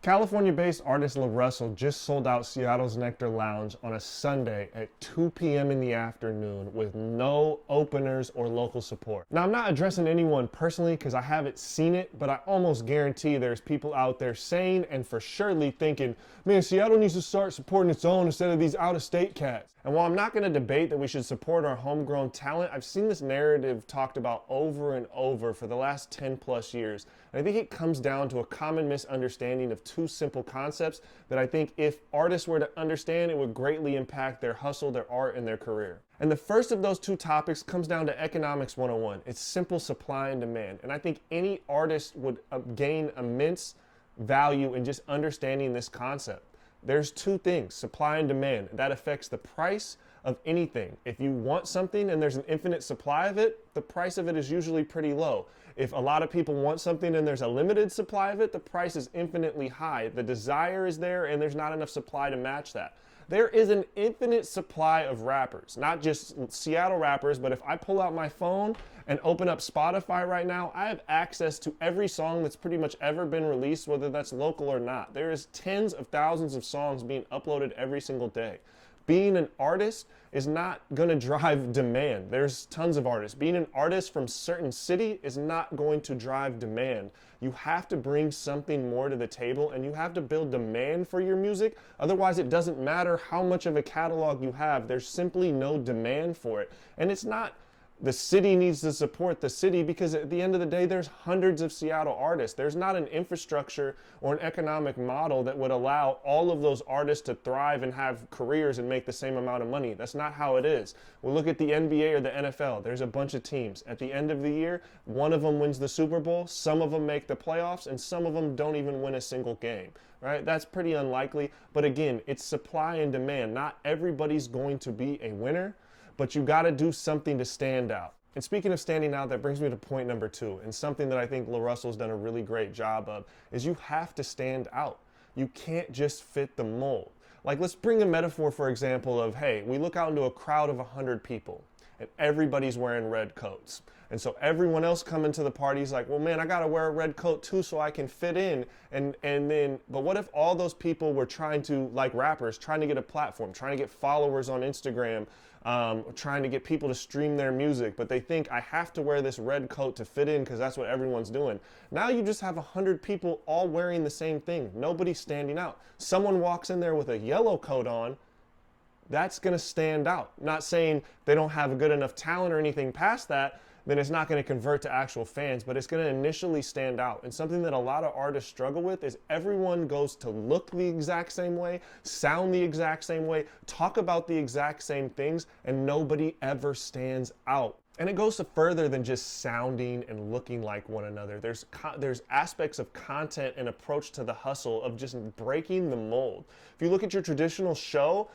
California-based artist LaRussel just sold out Seattle's Nectar Lounge on a Sunday at 2 p.m. in the afternoon with no openers or local support. Now, I'm not addressing anyone personally because I haven't seen it, but I almost guarantee there's people out there saying and for surely thinking, man, Seattle needs to start supporting its own instead of these out-of-state cats. And while I'm not going to debate that we should support our homegrown talent, I've seen this narrative talked about over and over for the last 10 plus years. And I think it comes down to a common misunderstanding of two simple concepts that I think if artists were to understand, it would greatly impact their hustle, their art, and their career. And the first of those two topics comes down to economics 101. It's simple supply and demand. And I think any artist would gain immense value in just understanding this concept. There's two things, supply and demand. That affects the price of anything. If you want something and there's an infinite supply of it, the price of it is usually pretty low. If a lot of people want something and there's a limited supply of it, the price is infinitely high. The desire is there and there's not enough supply to match that. There is an infinite supply of rappers, not just Seattle rappers, but if I pull out my phone and open up Spotify right now, I have access to every song that's pretty much ever been released, whether that's local or not. There is tens of thousands of songs being uploaded every single day. Being an artist is not going to drive demand. There's tons of artists. Being an artist from a certain city is not going to drive demand. You have to bring something more to the table and you have to build demand for your music. Otherwise, it doesn't matter how much of a catalog you have. There's simply no demand for it. And it's not the city needs to support the city because at the end of the day, there's hundreds of Seattle artists. There's not an infrastructure or an economic model that would allow all of those artists to thrive and have careers and make the same amount of money. That's not how it is. We look at the NBA or the NFL. There's a bunch of teams. At the end of the year, one of them wins the Super Bowl, some of them make the playoffs, and some of them don't even win a single game. Right? That's pretty unlikely. But again, it's supply and demand. Not everybody's going to be a winner, but you got to do something to stand out. And speaking of standing out, that brings me to point number two, and something that I think LaRussel's done a really great job of, is you have to stand out. You can't just fit the mold. Like, let's bring a metaphor, for example, of, hey, we look out into a crowd of 100 people, and everybody's wearing red coats. And so everyone else coming to the party is like, well, man, I got to wear a red coat too so I can fit in. But what if all those people were trying to, like rappers, trying to get a platform, trying to get followers on Instagram, trying to get people to stream their music, but they think I have to wear this red coat to fit in because that's what everyone's doing. Now you just have 100 people all wearing the same thing. Nobody's standing out. Someone walks in there with a yellow coat on, that's going to stand out. Not saying they don't have a good enough talent or anything past that, then it's not going to convert to actual fans, but it's going to initially stand out. And something that a lot of artists struggle with is everyone goes to look the exact same way, sound the exact same way, talk about the exact same things, and nobody ever stands out. And it goes to further than just sounding and looking like one another. There's aspects of content and approach to the hustle of just breaking the mold. If you look at your traditional show,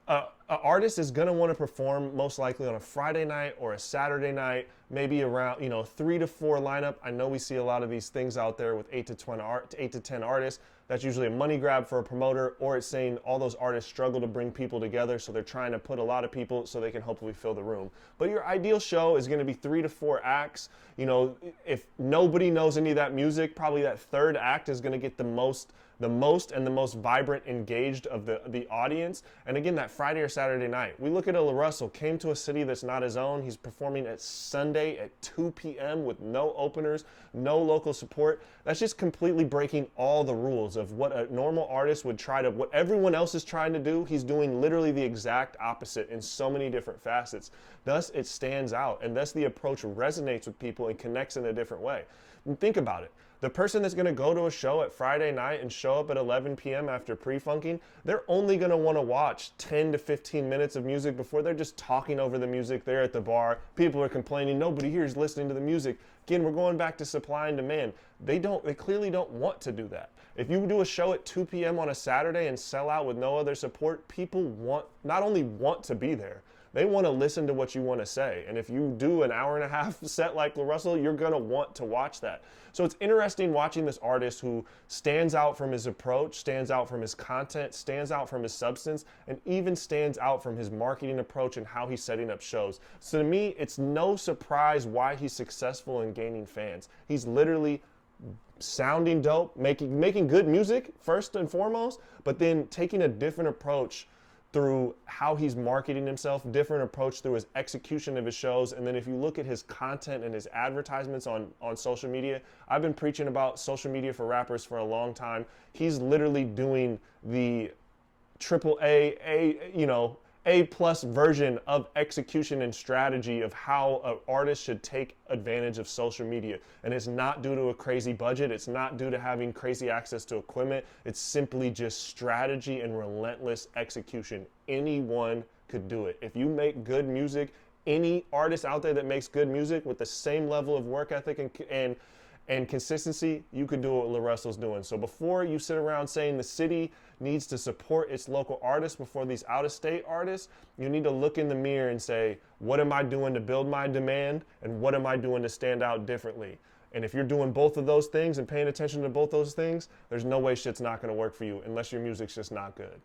an artist is going to want to perform most likely on a Friday night or a Saturday night, maybe around 3 to 4 lineup. I know we see a lot of these things out there with 8 to 10 artists. That's usually a money grab for a promoter, or it's saying all those artists struggle to bring people together, so they're trying to put a lot of people so they can hopefully fill the room. But your ideal show is going to be 3 to 4 acts. If nobody knows any of that music, probably that third act is going to get the most and the most vibrant, engaged of the audience. And again, that Friday or Saturday night. We look at a LaRussel, came to a city that's not his own. He's performing at Sunday at 2 p.m. with no openers, no local support. That's just completely breaking all the rules of what a normal artist would what everyone else is trying to do. He's doing literally the exact opposite in so many different facets. Thus, it stands out, and thus the approach resonates with people and connects in a different way. And think about it. The person that's going to go to a show at Friday night and show up at 11 p.m. after pre-funking, they're only going to want to watch 10 to 15 minutes of music before they're just talking over the music. They're at the bar. People are complaining. Nobody here is listening to the music. Again, we're going back to supply and demand. They clearly don't want to do that. If you do a show at 2 p.m. on a Saturday and sell out with no other support, people not only want to be there, they want to listen to what you want to say. And if you do an hour and a half set like LaRussel, you're going to want to watch that. So it's interesting watching this artist who stands out from his approach, stands out from his content, stands out from his substance, and even stands out from his marketing approach and how he's setting up shows. So to me, it's no surprise why he's successful in gaining fans. He's literally sounding dope, making good music first and foremost, but then taking a different approach through how he's marketing himself, different approach through his execution of his shows. And then if you look at his content and his advertisements on social media, I've been preaching about social media for rappers for a long time. He's literally doing the A+ version of execution and strategy of how an artist should take advantage of social media. And it's not due to a crazy budget. It's not due to having crazy access to equipment. It's simply just strategy and relentless execution. Anyone could do it. If you make good music, any artist out there that makes good music with the same level of work ethic and consistency, you could do what LaRussel's doing. So before you sit around saying the city needs to support its local artists before these out-of-state artists, you need to look in the mirror and say, what am I doing to build my demand, and what am I doing to stand out differently? And if you're doing both of those things and paying attention to both those things, there's no way shit's not gonna work for you unless your music's just not good.